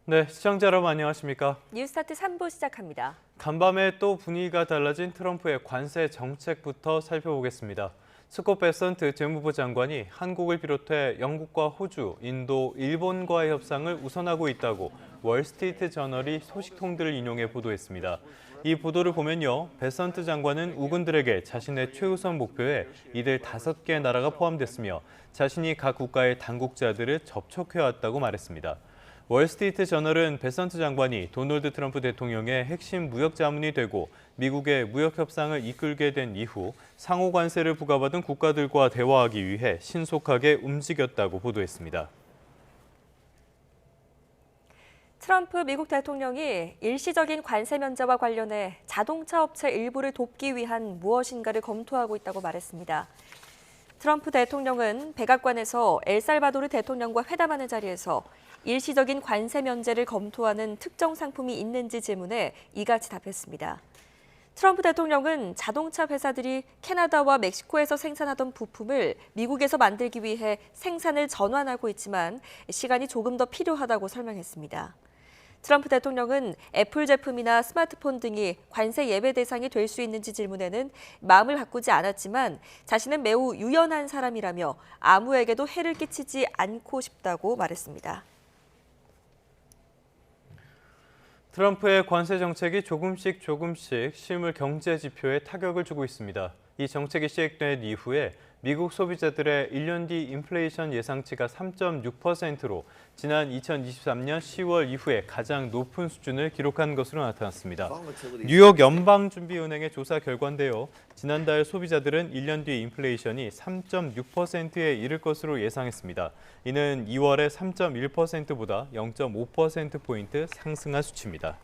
네, 시청자 여러분 안녕하십니까? 뉴스타트 3부 시작합니다. 간밤에 또 분위기가 달라진 트럼프의 관세 정책부터 살펴보겠습니다. 스콧 베선트 재무부 장관이 한국을 비롯해 영국과 호주, 인도, 일본과의 협상을 우선하고 있다고 월스트리트 저널이 소식통들을 인용해 보도했습니다. 이 보도를 보면요, 베선트 장관은 우군들에게 자신의 최우선 목표에 이들 5개 나라가 포함됐으며 자신이 각 국가의 당국자들을 접촉해왔다고 말했습니다. 월스트리트 저널은 베선트 장관이 도널드 트럼프 대통령의 핵심 무역 자문이 되고 미국의 무역 협상을 이끌게 된 이후 상호 관세를 부과받은 국가들과 대화하기 위해 신속하게 움직였다고 보도했습니다. 트럼프 미국 대통령이 일시적인 관세 면제와 관련해 자동차 업체 일부를 돕기 위한 무엇인가를 검토하고 있다고 말했습니다. 트럼프 대통령은 백악관에서 엘살바도르 대통령과 회담하는 자리에서 일시적인 관세 면제를 검토하는 특정 상품이 있는지 질문에 이같이 답했습니다. 트럼프 대통령은 자동차 회사들이 캐나다와 멕시코에서 생산하던 부품을 미국에서 만들기 위해 생산을 전환하고 있지만 시간이 조금 더 필요하다고 설명했습니다. 트럼프 대통령은 애플 제품이나 스마트폰 등이 관세 예외 대상이 될 수 있는지 질문에는 마음을 바꾸지 않았지만 자신은 매우 유연한 사람이라며 아무에게도 해를 끼치지 않고 싶다고 말했습니다. 트럼프의 관세 정책이 조금씩 실물 경제 지표에 타격을 주고 있습니다. 이 정책이 시행된 이후에 미국 소비자들의 1년 뒤 인플레이션 예상치가 3.6%로 지난 2023년 10월 이후에 가장 높은 수준을 기록한 것으로 나타났습니다. 뉴욕 연방준비은행의 조사 결과인데요. 지난달 소비자들은 1년 뒤 인플레이션이 3.6%에 이를 것으로 예상했습니다. 이는 2월의 3.1%보다 0.5%포인트 상승한 수치입니다.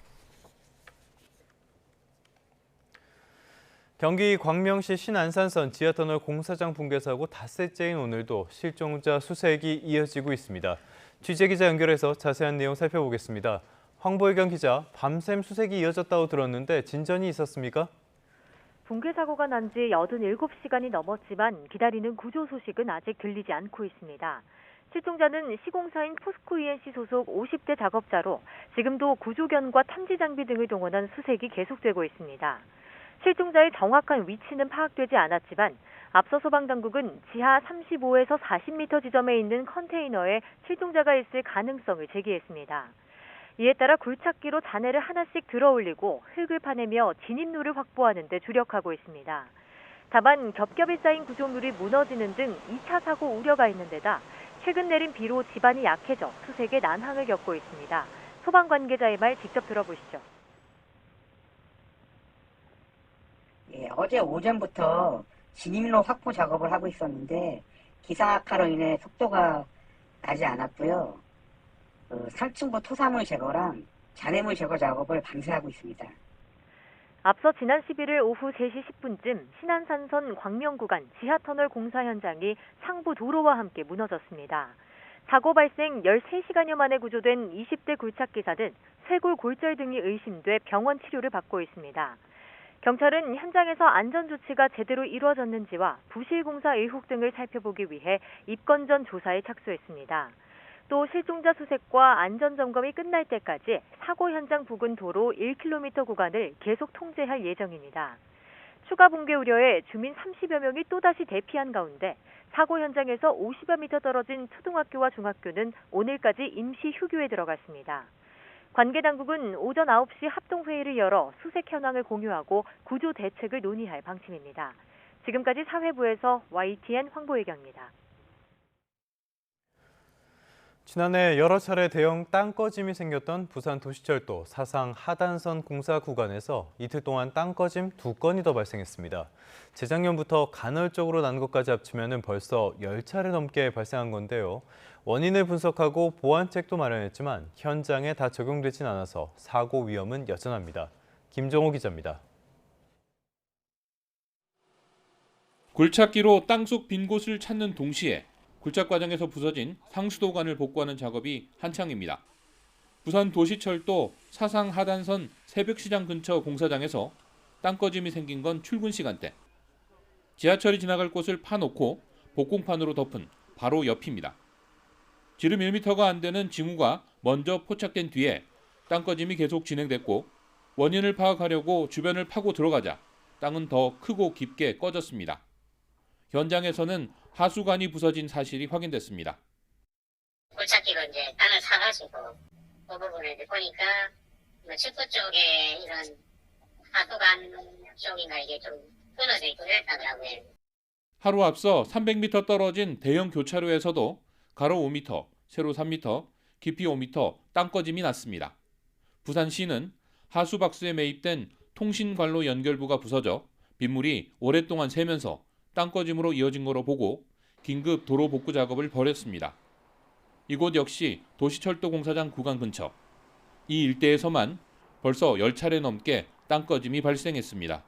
경기 광명시 신안산선 지하터널 공사장 붕괴 사고 닷새째인 오늘도 실종자 수색이 이어지고 있습니다. 취재기자 연결해서 자세한 내용 살펴보겠습니다. 황보혜경 기자, 밤샘 수색이 이어졌다고 들었는데 진전이 있었습니까? 붕괴 사고가 난 지 87시간이 넘었지만 기다리는 구조 소식은 아직 들리지 않고 있습니다. 실종자는 시공사인 포스코 ENC 소속 50대 작업자로 지금도 구조견과 탐지 장비 등을 동원한 수색이 계속되고 있습니다. 실종자의 정확한 위치는 파악되지 않았지만 앞서 소방당국은 지하 35에서 40m 지점에 있는 컨테이너에 실종자가 있을 가능성을 제기했습니다. 이에 따라 굴착기로 잔해를 하나씩 들어올리고 흙을 파내며 진입로를 확보하는 데 주력하고 있습니다. 다만 겹겹이 쌓인 구조물이 무너지는 등 2차 사고 우려가 있는 데다 최근 내린 비로 지반이 약해져 수색에 난항을 겪고 있습니다. 소방 관계자의 말 직접 들어보시죠. 예, 어제 오전부터 진입로 확보 작업을 하고 있었는데 기상 악화로 인해 속도가 나지 않았고요. 3층부 토사물 제거랑 잔해물 제거 작업을 밤새 하고 있습니다. 앞서 지난 11일 오후 3시 10분쯤 신안산선 광명 구간 지하터널 공사 현장이 상부 도로와 함께 무너졌습니다. 사고 발생 13시간여 만에 구조된 20대 굴착기사는 쇄골 골절 등이 의심돼 병원 치료를 받고 있습니다. 경찰은 현장에서 안전조치가 제대로 이루어졌는지와 부실공사 의혹 등을 살펴보기 위해 입건 전 조사에 착수했습니다. 또 실종자 수색과 안전점검이 끝날 때까지 사고 현장 부근 도로 1km 구간을 계속 통제할 예정입니다. 추가 붕괴 우려에 주민 30여 명이 또다시 대피한 가운데 사고 현장에서 50여 미터 떨어진 초등학교와 중학교는 오늘까지 임시 휴교에 들어갔습니다. 관계 당국은 오전 9시 합동회의를 열어 수색 현황을 공유하고 구조 대책을 논의할 방침입니다. 지금까지 사회부에서 YTN 황보혜경입니다. 지난해 여러 차례 대형 땅꺼짐이 생겼던 부산 도시철도 사상 하단선 공사 구간에서 이틀 동안 땅꺼짐 2건이 더 발생했습니다. 재작년부터 간헐적으로 난 것까지 합치면 벌써 10차례 넘게 발생한 건데요. 원인을 분석하고 보완책도 마련했지만 현장에 다 적용되진 않아서 사고 위험은 여전합니다. 김정호 기자입니다. 굴착기로 땅속 빈 곳을 찾는 동시에 굴착 과정에서 부서진 상수도관을 복구하는 작업이 한창입니다. 부산 도시철도 사상 하단선 새벽시장 근처 공사장에서 땅꺼짐이 생긴 건 출근 시간대. 지하철이 지나갈 곳을 파놓고 복공판으로 덮은 바로 옆입니다. 지름 1m가 안 되는 징후가 먼저 포착된 뒤에 땅 꺼짐이 계속 진행됐고 원인을 파악하려고 주변을 파고 들어가자 땅은 더 크고 깊게 꺼졌습니다. 현장에서는 하수관이 부서진 사실이 확인됐습니다. 골짜기로 이제 땅을 사가지고 그 부분을 이제 보니까 뭐 축구 쪽에 이런 하수관 쪽인가 이게 좀 끊어져 있고 이랬다더라고요. 하루 앞서 300m 떨어진 대형 교차로에서도 가로 5m, 세로 3m, 깊이 5m 땅 꺼짐이 났습니다. 부산시는 하수박스에 매입된 통신관로 연결부가 부서져 빗물이 오랫동안 새면서 땅 꺼짐으로 이어진 거로 보고 긴급 도로 복구 작업을 벌였습니다. 이곳 역시 도시철도공사장 구간 근처. 이 일대에서만 벌써 10차례 넘게 땅 꺼짐이 발생했습니다.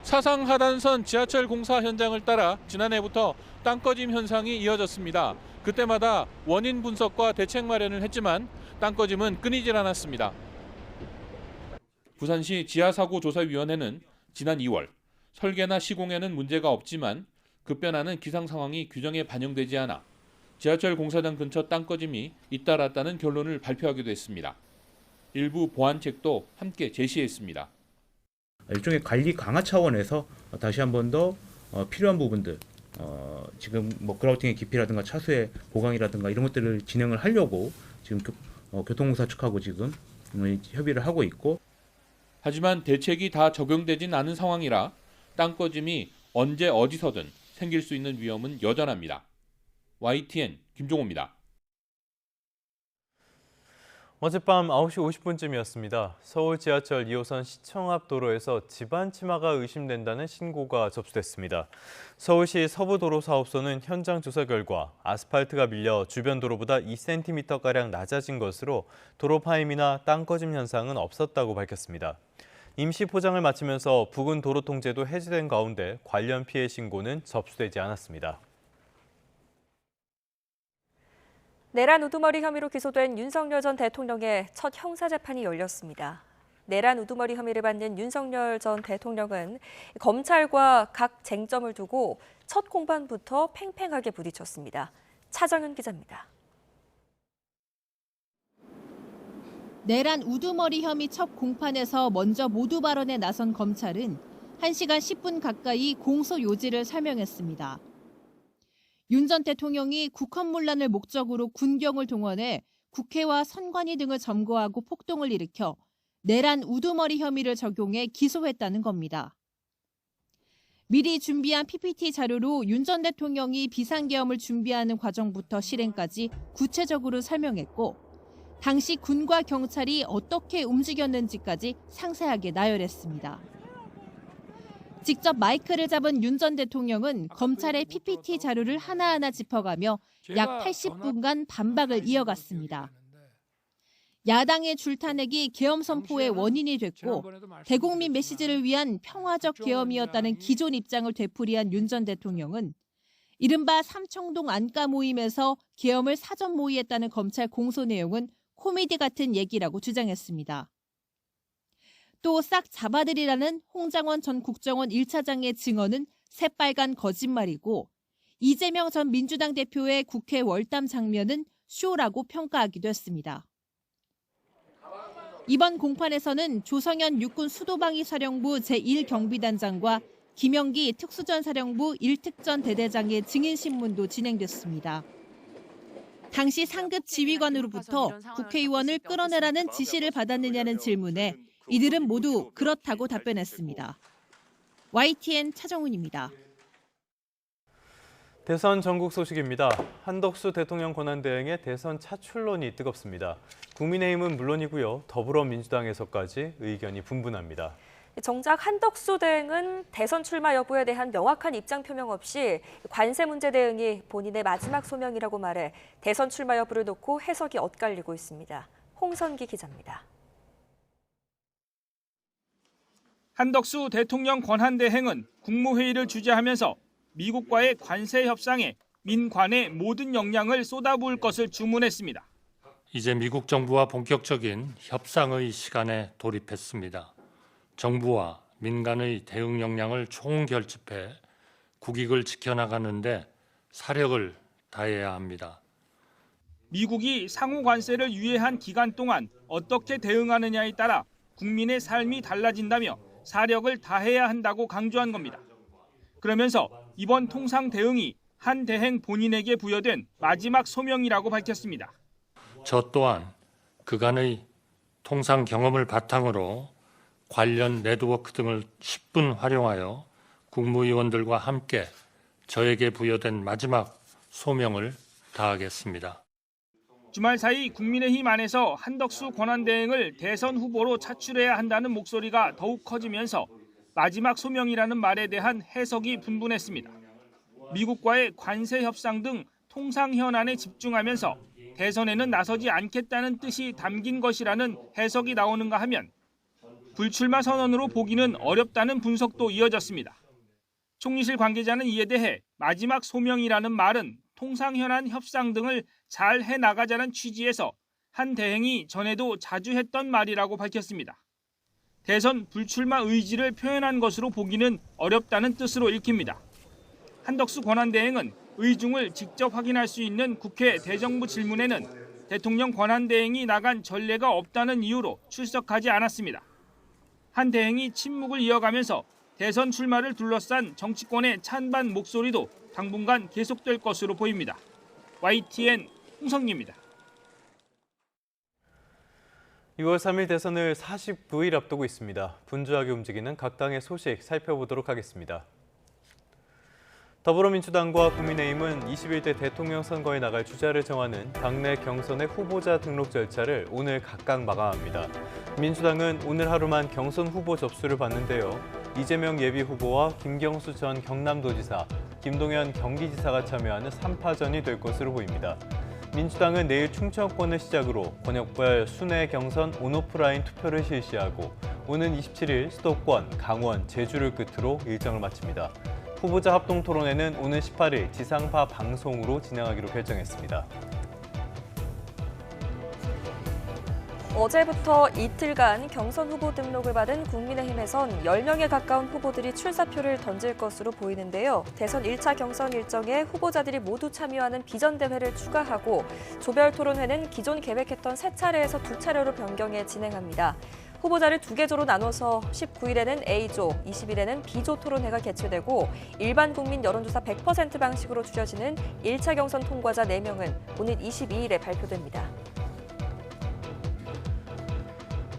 사상 하단선 지하철 공사 현장을 따라 지난해부터 땅 꺼짐 현상이 이어졌습니다. 그때마다 원인 분석과 대책 마련을 했지만 땅 꺼짐은 끊이질 않았습니다. 부산시 지하사고조사위원회는 지난 2월 설계나 시공에는 문제가 없지만 급변하는 기상 상황이 규정에 반영되지 않아 지하철 공사장 근처 땅 꺼짐이 잇따랐다는 결론을 발표하기도 했습니다. 일부 보완책도 함께 제시했습니다. 일종의 관리 강화 차원에서 다시 한 번 더 필요한 부분들, 지금 뭐 그라우팅의 깊이라든가 차수의 보강이라든가 이런 것들을 진행을 하려고 지금 교통공사 측하고 지금 협의를 하고 있고. 하지만 대책이 다 적용되진 않은 상황이라 땅 꺼짐이 언제 어디서든 생길 수 있는 위험은 여전합니다. YTN 김종호입니다. 어젯밤 9시 50분쯤이었습니다. 서울 지하철 2호선 시청 앞 도로에서 집안 침하가 의심된다는 신고가 접수됐습니다. 서울시 서부도로사업소는 현장 조사 결과 아스팔트가 밀려 주변 도로보다 2cm가량 낮아진 것으로 도로 파임이나 땅 꺼짐 현상은 없었다고 밝혔습니다. 임시 포장을 마치면서 부근 도로 통제도 해제된 가운데 관련 피해 신고는 접수되지 않았습니다. 내란 우두머리 혐의로 기소된 윤석열 전 대통령의 첫 형사재판이 열렸습니다. 내란 우두머리 혐의를 받는 윤석열 전 대통령은 검찰과 각 쟁점을 두고 첫 공판부터 팽팽하게 부딪혔습니다. 차정은 기자입니다. 내란 우두머리 혐의 첫 공판에서 먼저 모두 발언에 나선 검찰은 1시간 10분 가까이 공소 요지를 설명했습니다. 윤 전 대통령이 국헌문란을 목적으로 군경을 동원해 국회와 선관위 등을 점거하고 폭동을 일으켜 내란 우두머리 혐의를 적용해 기소했다는 겁니다. 미리 준비한 PPT 자료로 윤 전 대통령이 비상계엄을 준비하는 과정부터 실행까지 구체적으로 설명했고 당시 군과 경찰이 어떻게 움직였는지까지 상세하게 나열했습니다. 직접 마이크를 잡은 윤 전 대통령은 검찰의 PPT 자료를 하나하나 짚어가며 약 80분간 반박을 이어갔습니다. 야당의 줄타내기 계엄 선포의 원인이 됐고 대국민 메시지를 위한 평화적 계엄이었다는 기존 입장을 되풀이한 윤 전 대통령은 이른바 삼청동 안가 모임에서 계엄을 사전 모의했다는 검찰 공소 내용은 코미디 같은 얘기라고 주장했습니다. 또 싹 잡아들이라는 홍장원 전 국정원 1차장의 증언은 새빨간 거짓말이고 이재명 전 민주당 대표의 국회 월담 장면은 쇼라고 평가하기도 했습니다. 이번 공판에서는 조성현 육군 수도방위 사령부 제1경비단장과 김영기 특수전사령부 1특전 대대장의 증인신문도 진행됐습니다. 당시 상급 지휘관으로부터 국회의원을 끌어내라는 지시를 받았느냐는 질문에 이들은 모두 그렇다고 답변했습니다. YTN 차정훈입니다. 대선 전국 소식입니다. 한덕수 대통령 권한대행의 대선 차출론이 뜨겁습니다. 국민의힘은 물론이고요. 더불어민주당에서까지 의견이 분분합니다. 정작 한덕수 대행은 대선 출마 여부에 대한 명확한 입장 표명 없이 관세 문제 대응이 본인의 마지막 소명이라고 말해 대선 출마 여부를 놓고 해석이 엇갈리고 있습니다. 홍선기 기자입니다. 한덕수 대통령 권한대행은 국무회의를 주재하면서 미국과의 관세 협상에 민관의 모든 역량을 쏟아부을 것을 주문했습니다. 이제 미국 정부와 본격적인 협상의 시간에 돌입했습니다. 정부와 민간의 대응 역량을 총결집해 국익을 지켜나가는데 사력을 다해야 합니다. 미국이 상호 관세를 유예한 기간 동안 어떻게 대응하느냐에 따라 국민의 삶이 달라진다며 사력을 다해야 한다고 강조한 겁니다. 그러면서 이번 통상 대응이 한 대행 본인에게 부여된 마지막 소명이라고 밝혔습니다. 저 또한 그간의 통상 경험을 바탕으로 관련 네트워크 등을 10분 활용하여 국무위원들과 함께 저에게 부여된 마지막 소명을 다하겠습니다. 주말 사이 국민의힘 안에서 한덕수 권한대행을 대선 후보로 차출해야 한다는 목소리가 더욱 커지면서 마지막 소명이라는 말에 대한 해석이 분분했습니다. 미국과의 관세 협상 등 통상 현안에 집중하면서 대선에는 나서지 않겠다는 뜻이 담긴 것이라는 해석이 나오는가 하면 불출마 선언으로 보기는 어렵다는 분석도 이어졌습니다. 총리실 관계자는 이에 대해 마지막 소명이라는 말은 통상 현안 협상 등을 잘 해나가자는 취지에서 한 대행이 전에도 자주 했던 말이라고 밝혔습니다. 대선 불출마 의지를 표현한 것으로 보기는 어렵다는 뜻으로 읽힙니다. 한덕수 권한대행은 의중을 직접 확인할 수 있는 국회 대정부 질문에는 대통령 권한대행이 나간 전례가 없다는 이유로 출석하지 않았습니다. 한 대행이 침묵을 이어가면서 대선 출마를 둘러싼 정치권의 찬반 목소리도 당분간 계속될 것으로 보입니다. YTN 홍성기입니다. 6월 3일 대선을 49일 앞두고 있습니다. 분주하게 움직이는 각 당의 소식 살펴보도록 하겠습니다. 더불어민주당과 국민의힘은 21대 대통령 선거에 나갈 주자를 정하는 당내 경선의 후보자 등록 절차를 오늘 각각 마감합니다. 민주당은 오늘 하루만 경선 후보 접수를 받는데요. 이재명 예비후보와 김경수 전 경남도지사, 김동연 경기지사가 참여하는 3파전이 될 것으로 보입니다. 민주당은 내일 충청권을 시작으로 권역별 순회 경선 온오프라인 투표를 실시하고 오는 27일 수도권, 강원, 제주를 끝으로 일정을 마칩니다. 후보자 합동 토론회는 오는 18일 지상파 방송으로 진행하기로 결정했습니다. 어제부터 이틀간 경선 후보 등록을 받은 국민의힘에선 10명에 가까운 후보들이 출사표를 던질 것으로 보이는데요. 대선 1차 경선 일정에 후보자들이 모두 참여하는 비전대회를 추가하고 조별 토론회는 기존 계획했던 3차례에서 2차례로 변경해 진행합니다. 후보자를 2개조로 나눠서 19일에는 A조, 20일에는 B조 토론회가 개최되고 일반 국민 여론조사 100% 방식으로 추려지는 1차 경선 통과자 4명은 오는 22일에 발표됩니다.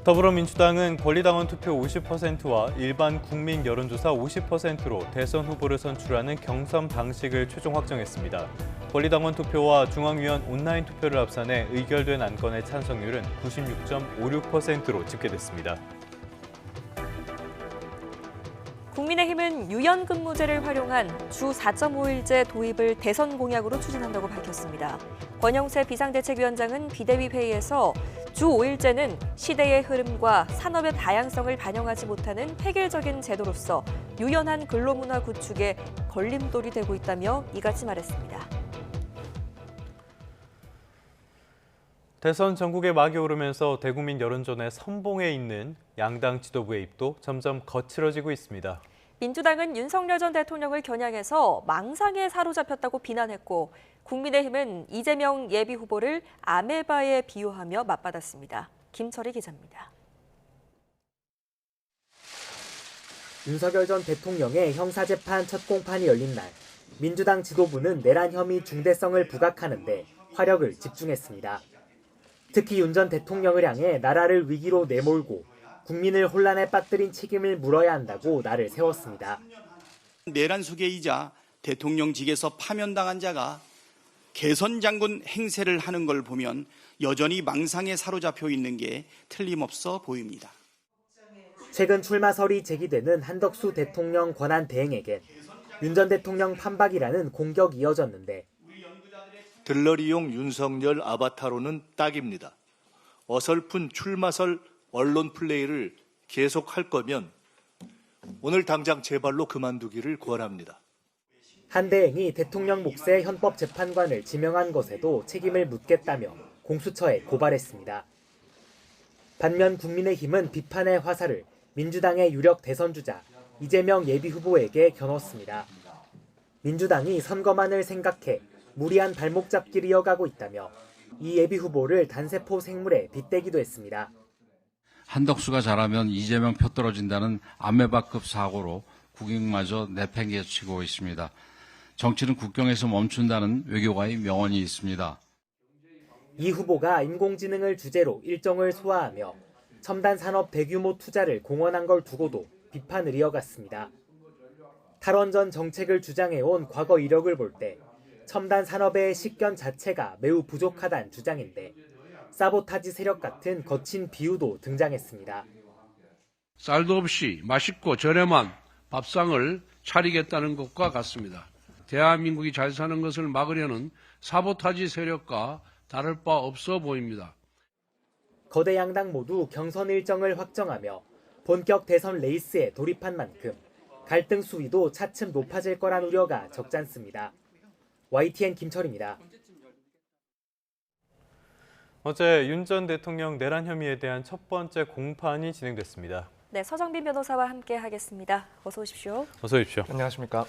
더불어민주당은 권리당원 투표 50%와 일반 국민 여론조사 50%로 대선 후보를 선출하는 경선 방식을 최종 확정했습니다. 권리당원 투표와 중앙위원 온라인 투표를 합산해 의결된 안건의 찬성률은 96.56%로 집계됐습니다. 국민의힘은 유연근무제를 활용한 주 4.5일제 도입을 대선 공약으로 추진한다고 밝혔습니다. 권영세 비상대책위원장은 비대위 회의에서 주 5일제는 시대의 흐름과 산업의 다양성을 반영하지 못하는 획일적인 제도로서 유연한 근로문화 구축에 걸림돌이 되고 있다며 이같이 말했습니다. 대선 전국에 막이 오르면서 대국민 여론전의 선봉에 있는 양당 지도부의 입도 점점 거칠어지고 있습니다. 민주당은 윤석열 전 대통령을 겨냥해서 망상에 사로잡혔다고 비난했고 국민의힘은 이재명 예비후보를 아메바에 비유하며 맞받았습니다. 김철희 기자입니다. 윤석열 전 대통령의 형사재판 첫 공판이 열린 날, 민주당 지도부는 내란 혐의 중대성을 부각하는 데 화력을 집중했습니다. 특히 윤 전 대통령을 향해 나라를 위기로 내몰고 국민을 혼란에 빠뜨린 책임을 물어야 한다고 날을 세웠습니다. 내란 소개이자 대통령직에서 파면당한 자가 개선 장군 행세를 하는 걸 보면 여전히 망상에 사로잡혀 있는 게 틀림없어 보입니다. 최근 출마설이 제기되는 한덕수 대통령 권한 대행에겐 윤 전 대통령 판박이라는 공격이 이어졌는데 들러리용 윤석열 아바타로는 딱입니다. 어설픈 출마설 언론 플레이를 계속할 거면 오늘 당장 제발로 그만두기를 권합니다. 한 대행이 대통령 몫의 헌법재판관을 지명한 것에도 책임을 묻겠다며 공수처에 고발했습니다. 반면 국민의힘은 비판의 화살을 민주당의 유력 대선주자 이재명 예비후보에게 겨눴습니다. 민주당이 선거만을 생각해 무리한 발목 잡기를 이어가고 있다며 이 예비 후보를 단세포 생물에 빗대기도 했습니다. 한덕수가 잘하면 이재명 표 떨어진다는 아메바급 사고로 국익마저 내팽개치고 있습니다. 정치는 국경에서 멈춘다는 외교가의 명언이 있습니다. 이 후보가 인공지능을 주제로 일정을 소화하며 첨단 산업 대규모 투자를 공언한 걸 두고도 비판을 이어갔습니다. 탈원전 정책을 주장해온 과거 이력을 볼 때 첨단 산업의 식견 자체가 매우 부족하다는 주장인데 사보타지 세력 같은 거친 비유도 등장했습니다. 쌀도 없이 맛있고 저렴한 밥상을 차리겠다는 것과 같습니다. 대한민국이 잘 사는 것을 막으려는 사보타지 세력과 다를 바 없어 보입니다. 거대 양당 모두 경선 일정을 확정하며 본격 대선 레이스에 돌입한 만큼 갈등 수위도 차츰 높아질 거란 우려가 적지 않습니다. YTN 김철입니다. 어제 윤 전 대통령 내란 혐의에 대한 첫 번째 공판이 진행됐습니다. 네, 서정빈 변호사와 함께 하겠습니다. 어서 오십시오. 어서 오십시오. 안녕하십니까.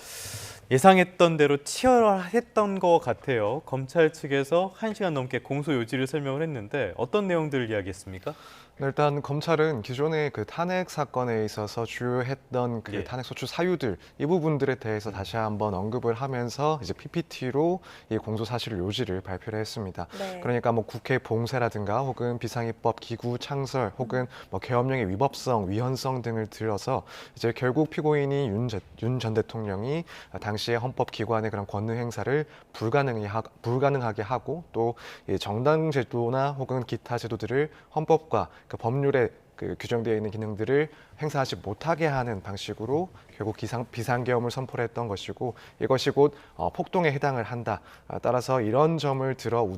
예상했던 대로 치열했던 것 같아요. 검찰 측에서 1시간 넘게 공소 요지를 설명을 했는데 어떤 내용들을 이야기했습니까? 일단 검찰은 기존의 그 탄핵 사건에 있어서 주요했던 그 탄핵 소추 사유들 이 부분들에 대해서 다시 한번 언급을 하면서 이제 PPT로 이 공소 사실 요지를 발표를 했습니다. 네. 그러니까 뭐 국회 봉쇄라든가 혹은 비상입법 기구 창설 혹은 뭐 계엄령의 위법성, 위헌성 등을 들어서 이제 결국 피고인이 윤 전 대통령이 당시에 헌법기관의 그런 권능 행사를 불가능하게 하고 또 정당 제도나 혹은 기타 제도들을 헌법과 그 법률에 규정되어 있는 기능들을 행사하지 못하게 하는 방식으로 결국 비상계엄을 선포를 했던 것이고 이것이 곧 폭동에 해당을 한다. 따라서 이런 점을 들어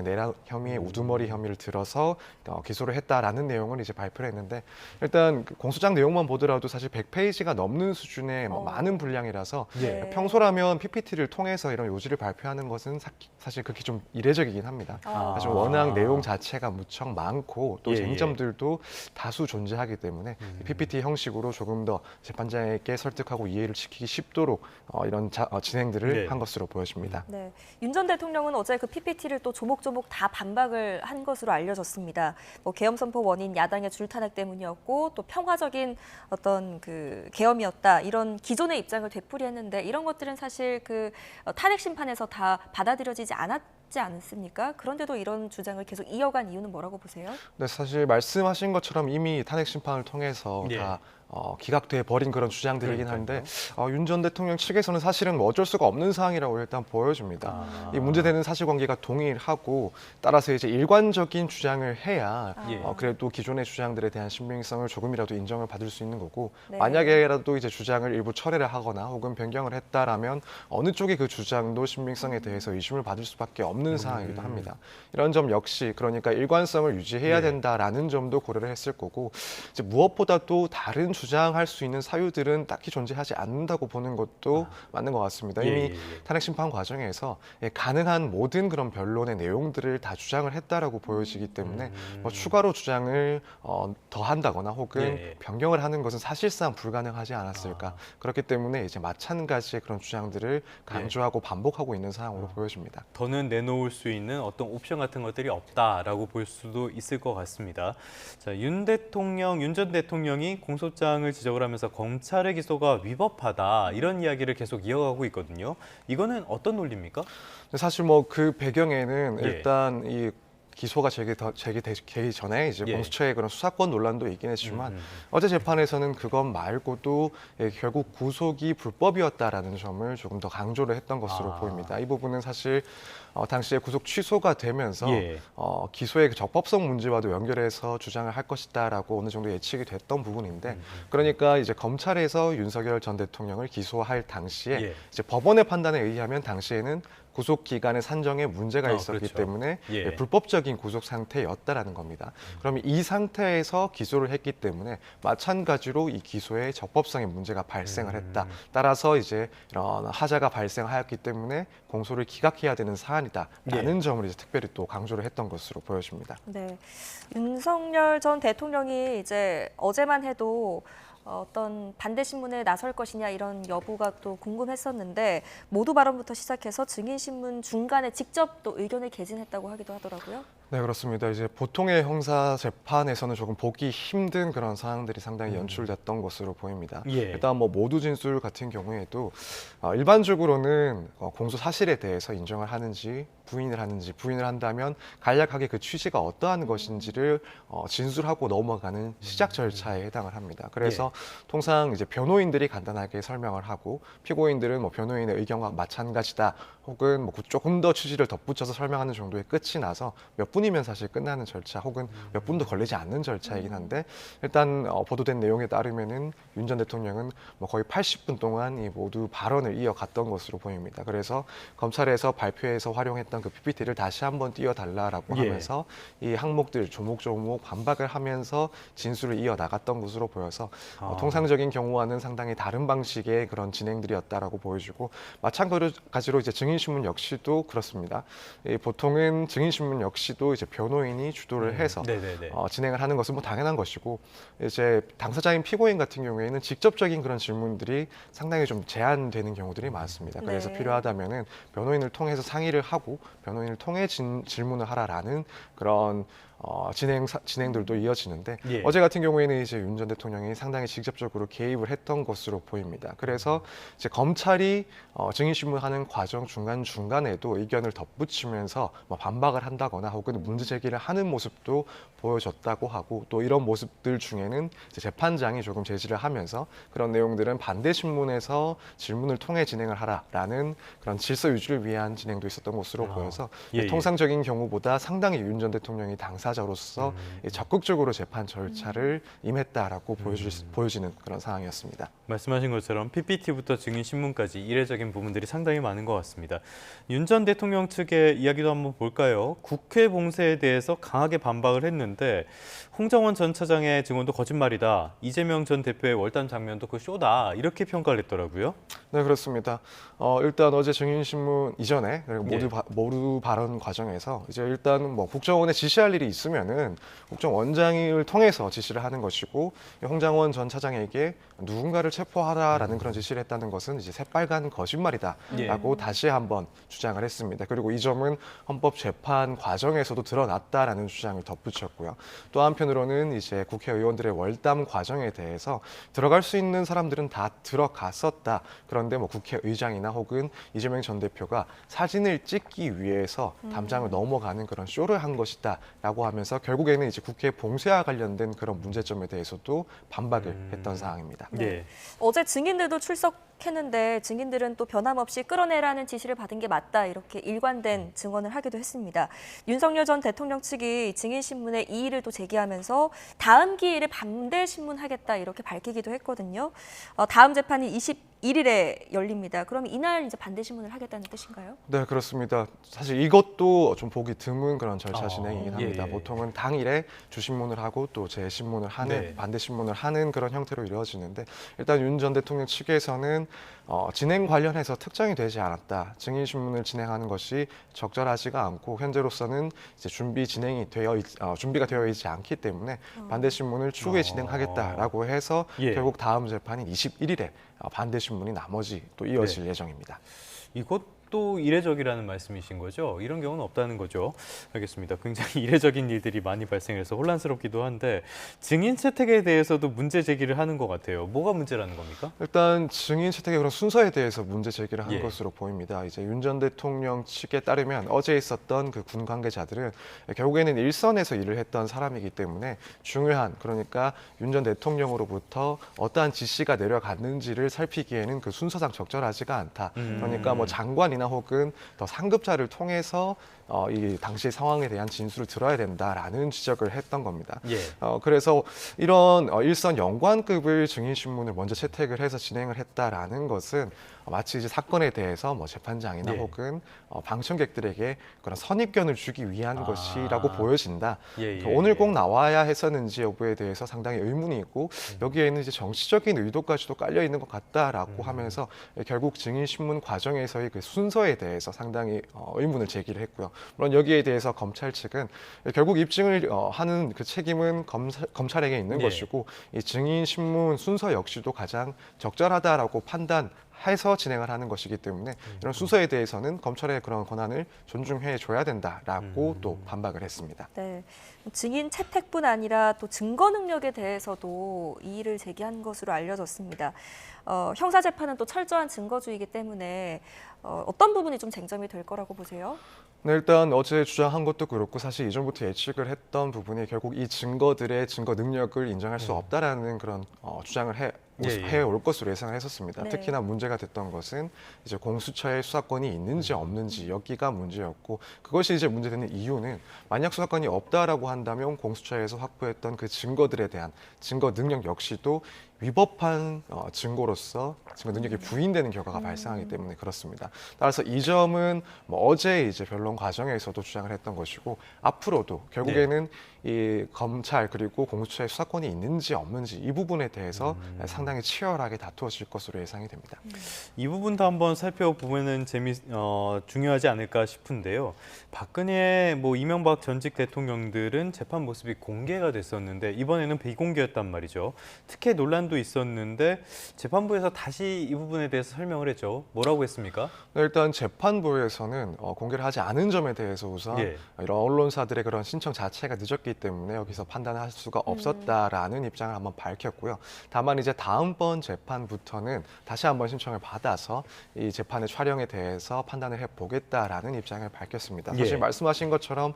내란 혐의의 우두머리 혐의를 들어서 기소를 했다라는 내용을 이제 발표를 했는데 일단 공소장 내용만 보더라도 사실 100페이지가 넘는 수준의 많은 분량이라서 평소라면 PPT를 통해서 이런 요지를 발표하는 것은 사실 그렇게 좀 이례적이긴 합니다. 사실 워낙 내용 자체가 무척 많고 또 쟁점들도 다수 존재하기 때문에 PPT 형식으로 조금 더 재판장에게 설득하고 이해를 시키기 쉽도록 이런 진행들을 한 것으로 보여집니다. 네, 윤 전 대통령은 어제 그 PPT를 또 조목조목 다 반박을 한 것으로 알려졌습니다. 뭐 계엄 선포 원인 야당의 줄탄핵 때문이었고 또 평화적인 어떤 그 계엄이었다 이런 기존의 입장을 되풀이했는데 이런 것들은 사실 그 탄핵 심판에서 다 받아들여지지 않았지 않습니까? 그런데도 이런 주장을 계속 이어간 이유는 뭐라고 보세요? 네, 사실 말씀하신 것처럼 이미 탄핵 심판을 통해서 다 기각돼 버린 그런 주장들이긴 한데 윤 전 대통령 측에서는 사실은 뭐 어쩔 수가 없는 사항이라고 일단 보여집니다. 이 문제되는 사실관계가 동일하고 따라서 이제 일관적인 주장을 해야 그래도 기존의 주장들에 대한 신빙성을 조금이라도 인정을 받을 수 있는 거고 만약에라도 이제 주장을 일부 철회를 하거나 혹은 변경을 했다라면 어느 쪽의 그 주장도 신빙성에 대해서 의심을 받을 수밖에 없는 상황이기도 합니다. 이런 점 역시 그러니까 일관성을 유지해야 된다라는 점도 고려를 했을 거고 이제 무엇보다도 다른 주장할 수 있는 사유들은 딱히 존재하지 않는다고 보는 것도 맞는 것 같습니다. 이미 탄핵 심판 과정에서 가능한 모든 그런 변론의 내용들을 다 주장을 했다라고 보여지기 때문에 뭐 추가로 주장을 더 한다거나 혹은 변경을 하는 것은 사실상 불가능하지 않았을까. 그렇기 때문에 이제 마찬가지의 그런 주장들을 강조하고 반복하고 있는 상황으로 보여집니다. 더는 내놓을 수 있는 어떤 옵션 같은 것들이 없다라고 볼 수도 있을 것 같습니다. 자, 윤 전 대통령이 공소장을 지적을 하면서 검찰의 기소가 위법하다 이런 이야기를 계속 이어가고 있거든요. 이거는 어떤 논리입니까? 사실 뭐 그 배경에는 일단 이 기소가 제기되기 전에 이제 공수처의 그런 수사권 논란도 있긴 했지만 어제 재판에서는 그것 말고도 결국 구속이 불법이었다라는 점을 조금 더 강조를 했던 것으로 보입니다. 이 부분은 사실 당시에 구속 취소가 되면서 기소의 그 적법성 문제와도 연결해서 주장을 할 것이다라고 어느 정도 예측이 됐던 부분인데 그러니까 이제 검찰에서 윤석열 전 대통령을 기소할 당시에 이제 법원의 판단에 의하면 당시에는 구속 기간의 산정에 문제가 있었기 때문에 불법적인 구속 상태였다라는 겁니다. 그러면 이 상태에서 기소를 했기 때문에 마찬가지로 이 기소에 적법성의 문제가 발생을 했다. 따라서 이제 이런 하자가 발생하였기 때문에 공소를 기각해야 되는 사안이다라는 점을 이제 특별히 또 강조를 했던 것으로 보여집니다. 네, 윤석열 전 대통령이 이제 어제만 해도 어떤 반대 신문에 나설 것이냐 이런 여부가 또 궁금했었는데 모두 발언부터 시작해서 증인 신문 중간에 직접 또 의견을 개진했다고 하기도 하더라고요. 네, 그렇습니다. 이제 보통의 형사 재판에서는 조금 보기 힘든 그런 상황들이 상당히 연출됐던 것으로 보입니다. 예. 일단 뭐 모두 진술 같은 경우에도 일반적으로는 공소 사실에 대해서 인정을 하는지 부인을 한다면 간략하게 그 취지가 어떠한 것인지를 진술하고 넘어가는 시작 절차에 해당을 합니다. 그래서 통상 이제 변호인들이 간단하게 설명을 하고 피고인들은 뭐 변호인의 의견과 마찬가지다 혹은 뭐 조금 더 취지를 덧붙여서 설명하는 정도의 끝이 나서 몇 분이면 사실 끝나는 절차 혹은 몇 분도 걸리지 않는 절차이긴 한데 일단 보도된 내용에 따르면은 윤 전 대통령은 뭐 거의 80분 동안 이 모두 발언을 이어갔던 것으로 보입니다. 그래서 검찰에서 발표에서 활용했던 그 PPT를 다시 한번 띄워달라라고 하면서 이 항목들 조목조목 반박을 하면서 진술을 이어나갔던 것으로 보여서 통상적인 경우와는 상당히 다른 방식의 그런 진행들이었다라고 보여주고 마찬가지로 이제 증인신문 역시도 그렇습니다. 보통은 증인신문 역시도 이제 변호인이 주도를 해서 진행을 하는 것은 뭐 당연한 것이고 이제 당사자인 피고인 같은 경우에는 직접적인 그런 질문들이 상당히 좀 제한되는 경우들이 많습니다. 그래서 필요하다면은 변호인을 통해서 상의를 하고 변호인을 통해 질문을 하라라는 그런 진행들도 이어지는데 어제 같은 경우에는 이제 윤 전 대통령이 상당히 직접적으로 개입을 했던 것으로 보입니다. 그래서 이제 검찰이 증인신문하는 과정 중간에도 의견을 덧붙이면서 뭐 반박을 한다거나 혹은 문제 제기를 하는 모습도 보여줬다고 하고 또 이런 모습들 중에는 이제 재판장이 조금 제지를 하면서 그런 내용들은 반대 신문에서 질문을 통해 진행을 하라라는 그런 질서 유지를 위한 진행도 있었던 것으로 보여서 통상적인 경우보다 상당히 윤 전 대통령이 당사자로서 적극적으로 재판 절차를 임했다라고 보여지는 그런 상황이었습니다. 말씀하신 것처럼 PPT부터 증인 신문까지 이례적인 부분들이 상당히 많은 것 같습니다. 윤 전 대통령 측의 이야기도 한번 볼까요? 국회 봉쇄에 대해서 강하게 반박을 했는데 홍정원 전 차장의 증언도 거짓말이다. 이재명 전 대표의 월담 장면도 그 쇼다. 이렇게 평가를 했더라고요. 네, 그렇습니다. 일단 어제 증인신문 이전에 그리고 모두 발언 과정에서 이제 일단 뭐 국정원에 지시할 일이 있으면은 국정원장을 통해서 지시를 하는 것이고 홍장원 전 차장에게 누군가를 체포하라라는 그런 지시를 했다는 것은 이제 새빨간 거짓말이다라고 다시 한번 주장을 했습니다. 그리고 이 점은 헌법재판 과정에서도 드러났다라는 주장을 덧붙였고요. 또 한편으로는 이제 국회의원들의 월담 과정에 대해서 들어갈 수 있는 사람들은 다 들어갔었다. 그런데 뭐 국회의장이나 혹은 이재명 전 대표가 사진을 찍기 위해서 담장을 넘어가는 그런 쇼를 한 것이다라고 하면서 결국에는 이제 국회 봉쇄와 관련된 그런 문제점에 대해서도 반박을 했던 상황입니다. 어제 증인들도 출석했는데 증인들은 또 변함없이 끌어내라는 지시를 받은 게 맞다 이렇게 일관된 증언을 하기도 했습니다. 윤석열 전 대통령 측이 증인신문에 이의를 또 제기하면서 다음 기일에 반대 신문하겠다 이렇게 밝히기도 했거든요. 다음 재판이 21일에 열립니다. 그럼 이날 이제 반대 신문을 하겠다는 뜻인가요? 네, 그렇습니다. 사실 이것도 좀 보기 드문 그런 절차 진행이긴 합니다. 보통은 당일에 주신문을 하고 또 재신문을 하는 반대 신문을 하는 그런 형태로 이루어지는데 일단 윤 전 대통령 측에서는 진행 관련해서 특정이 되지 않았다. 증인신문을 진행하는 것이 적절하지가 않고 현재로서는 이제 준비가 되어 있지 않기 때문에 반대 신문을 추후에 진행하겠다라고 해서 결국 다음 재판인 21일에 반대 신문이 나머지 또 이어질 예정입니다. 이것도 이례적이라는 말씀이신 거죠? 이런 경우는 없다는 거죠? 알겠습니다. 굉장히 이례적인 일들이 많이 발생해서 혼란스럽기도 한데 증인 채택에 대해서도 문제 제기를 하는 것 같아요. 뭐가 문제라는 겁니까? 일단 증인 채택의 그런 순서에 대해서 문제 제기를 한 것으로 보입니다. 이제 윤 전 대통령 측에 따르면 어제 있었던 그 군 관계자들은 결국에는 일선에서 일을 했던 사람이기 때문에 중요한 그러니까 윤 전 대통령으로부터 어떠한 지시가 내려갔는지를 살피기에는 그 순서상 적절하지가 않다. 그러니까 뭐 장관이나 혹은 더 상급자를 통해서 이 당시 상황에 대한 진술을 들어야 된다라는 지적을 했던 겁니다. 그래서 이런 일선 연관급을 증인신문을 먼저 채택을 해서 진행을 했다라는 것은 마치 이제 사건에 대해서 뭐 재판장이나 예. 혹은 방청객들에게 그런 선입견을 주기 위한 것이라고 보여진다. 예, 예, 오늘 예. 꼭 나와야 했었는지 여부에 대해서 상당히 의문이 있고 여기에는 이제 정치적인 의도까지도 깔려 있는 것 같다라고 하면서 결국 증인 신문 과정에서의 그 순서에 대해서 상당히 의문을 제기를 했고요. 물론 여기에 대해서 검찰 측은 결국 입증을 하는 그 책임은 검찰에게 있는 예. 것이고 이 증인 신문 순서 역시도 가장 적절하다라고 판단해서 진행을 하는 것이기 때문에 이런 순서에 대해서는 검찰의 그런 권한을 존중해 줘야 된다라고 또 반박을 했습니다. 네, 증인 채택뿐 아니라 또 증거 능력에 대해서도 이의를 제기한 것으로 알려졌습니다. 형사 재판은 또 철저한 증거주의이기 때문에 어떤 부분이 좀 쟁점이 될 거라고 보세요? 네, 일단 어제 주장한 것도 그렇고 사실 이전부터 예측을 했던 부분이 결국 이 증거들의 증거 능력을 인정할 수 없다라는 그런 주장을 해올 것으로 예상을 했었습니다. 네. 특히나 문제가 됐던 것은 이제 공수처에 수사권이 있는지 없는지 여기가 문제였고 그것이 이제 문제되는 이유는 만약 수사권이 없다라고 한다면 공수처에서 확보했던 그 증거들에 대한 증거 능력 역시도 위법한 증거로서 증거 능력이 부인되는 결과가 발생하기 때문에 그렇습니다. 따라서 이 점은 뭐 어제 이제 변론 과정에서도 주장을 했던 것이고 앞으로도 결국에는 이 검찰 그리고 공수처의 수사권이 있는지 없는지 이 부분에 대해서 상당히 치열하게 다투어질 것으로 예상이 됩니다. 이 부분도 한번 살펴보면은 중요하지 않을까 싶은데요. 박근혜, 이명박 전직 대통령들은 재판 모습이 공개가 됐었는데 이번에는 비공개였단 말이죠. 특혜 논란도 있었는데 재판부에서 다시 이 부분에 대해서 설명을 했죠. 뭐라고 했습니까? 네, 일단 재판부에서는 공개를 하지 않은 점에 대해서 우선 이런 언론사들의 그런 신청 자체가 늦었기 때문에 여기서 판단할 수가 없었다라는 입장을 한번 밝혔고요. 다만 이제 다음번 재판부터는 다시 한번 신청을 받아서 이 재판의 촬영에 대해서 판단을 해보겠다라는 입장을 밝혔습니다. 사실 말씀하신 것처럼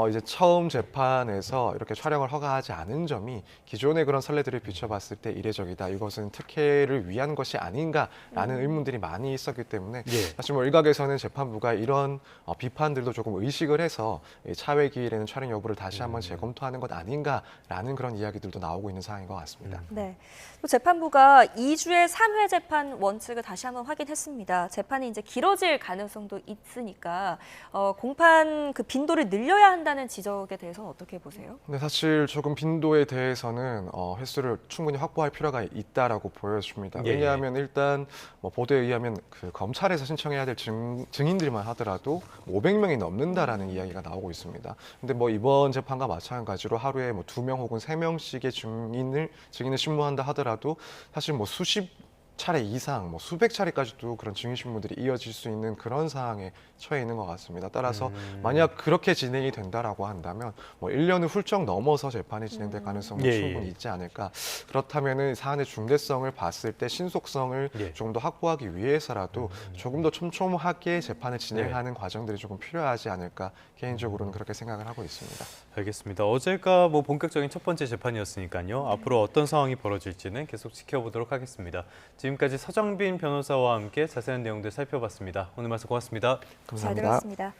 이제 처음 재판에서 이렇게 촬영을 허가하지 않은 점이 기존의 그런 선례들을 비춰봤을 때 이례적이다. 이것은 특혜를 위한 것이 아닌가라는 의문들이 많이 있었기 때문에 사실 일각에서는 재판부가 이런 비판들도 조금 의식을 해서 차회 기일에는 촬영 여부를 다시 한번 재검토하는 것 아닌가라는 그런 이야기들도 나오고 있는 상황인 것 같습니다. 네. 또 재판부가 2주의 3회 재판 원칙을 다시 한번 확인했습니다. 재판이 이제 길어질 가능성도 있으니까 공판 그 빈도를 늘려야 한다는 지적에 대해서는 어떻게 보세요? 네, 사실 조금 빈도에 대해서는 횟수를 충분히 확보할 필요가 있다라고 보여집니다. 왜냐하면 일단 보도에 의하면 그 검찰에서 신청해야 될 증인들만 하더라도 500명이 넘는다라는 이야기가 나오고 있습니다. 근데 이번 재판과 마찬가지로 하루에 2명 혹은 3명씩의 증인을 신문한다 하더라도 사실 수십 차례 이상, 수백 차례까지도 그런 증인 신문들이 이어질 수 있는 그런 상황에 처해 있는 것 같습니다. 따라서 만약 그렇게 진행이 된다라고 한다면 1년을 훌쩍 넘어서 재판이 진행될 가능성도 충분히 있지 않을까. 그렇다면은 사안의 중대성을 봤을 때 신속성을 조금 더 확보하기 위해서라도 조금 더 촘촘하게 재판을 진행하는 과정들이 조금 필요하지 않을까. 개인적으로는 그렇게 생각을 하고 있습니다. 알겠습니다. 어제가 본격적인 첫 번째 재판이었으니까요. 앞으로 어떤 상황이 벌어질지는 계속 지켜보도록 하겠습니다. 지금까지 서정빈 변호사와 함께 자세한 내용들 살펴봤습니다. 오늘 말씀 고맙습니다. 감사합니다. 잘 들었습니다.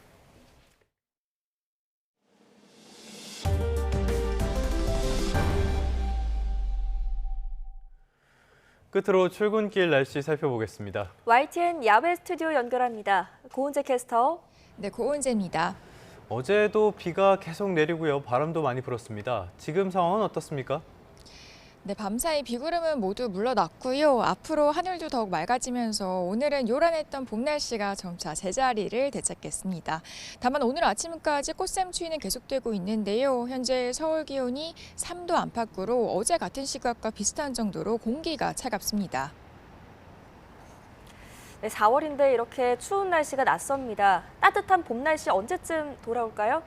끝으로 출근길 날씨 살펴보겠습니다. YTN 야외 스튜디오 연결합니다. 고은재 캐스터. 네, 고은재입니다. 어제도 비가 계속 내리고요. 바람도 많이 불었습니다. 지금 상황은 어떻습니까? 네, 밤사이 비구름은 모두 물러났고요. 앞으로 하늘도 더욱 맑아지면서 오늘은 요란했던 봄 날씨가 점차 제자리를 되찾겠습니다. 다만 오늘 아침까지 꽃샘 추위는 계속되고 있는데요. 현재 서울 기온이 3도 안팎으로 어제 같은 시각과 비슷한 정도로 공기가 차갑습니다. 네, 4월인데 이렇게 추운 날씨가 낯섭니다. 따뜻한 봄 날씨 언제쯤 돌아올까요?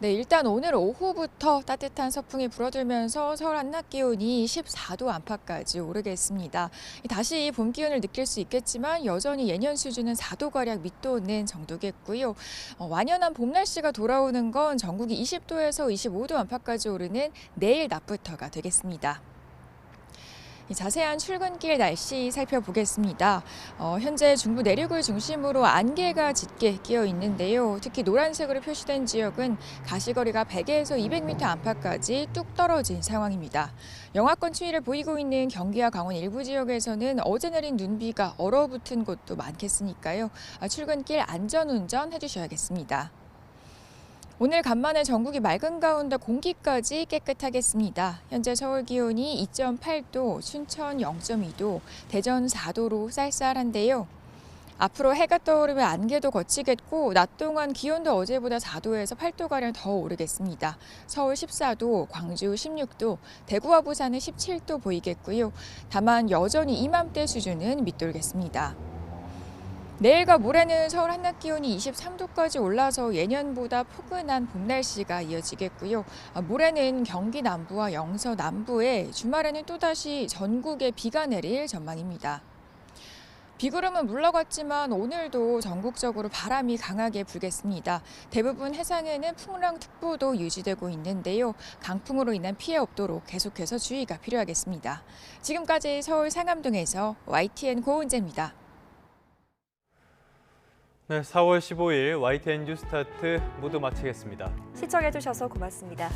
네, 일단 오늘 오후부터 따뜻한 서풍이 불어들면서 서울 한낮 기온이 14도 안팎까지 오르겠습니다. 다시 봄 기온을 느낄 수 있겠지만 여전히 예년 수준은 4도가량 밑도는 정도겠고요. 완연한 봄 날씨가 돌아오는 건 전국이 20도에서 25도 안팎까지 오르는 내일 낮부터가 되겠습니다. 이 자세한 출근길 날씨 살펴보겠습니다. 현재 중부 내륙을 중심으로 안개가 짙게 끼어 있는데요. 특히 노란색으로 표시된 지역은 가시거리가 100에서 200m 안팎까지 뚝 떨어진 상황입니다. 영하권 추위를 보이고 있는 경기와 강원 일부 지역에서는 어제 내린 눈비가 얼어붙은 곳도 많겠으니까요. 출근길 안전운전 해주셔야겠습니다. 오늘 간만에 전국이 맑은 가운데 공기까지 깨끗하겠습니다. 현재 서울 기온이 2.8도, 춘천 0.2도, 대전 4도로 쌀쌀한데요. 앞으로 해가 떠오르면 안개도 걷히겠고 낮 동안 기온도 어제보다 4도에서 8도가량 더 오르겠습니다. 서울 14도, 광주 16도, 대구와 부산은 17도 보이겠고요. 다만 여전히 이맘때 수준은 밑돌겠습니다. 내일과 모레는 서울 한낮 기온이 23도까지 올라서 예년보다 포근한 봄 날씨가 이어지겠고요. 모레는 경기 남부와 영서 남부에, 주말에는 또다시 전국에 비가 내릴 전망입니다. 비구름은 물러갔지만 오늘도 전국적으로 바람이 강하게 불겠습니다. 대부분 해상에는 풍랑특보도 유지되고 있는데요. 강풍으로 인한 피해 없도록 계속해서 주의가 필요하겠습니다. 지금까지 서울 상암동에서 YTN 고은재입니다. 네, 4월 15일 YTN 뉴스타트 모두 마치겠습니다. 시청해주셔서 고맙습니다.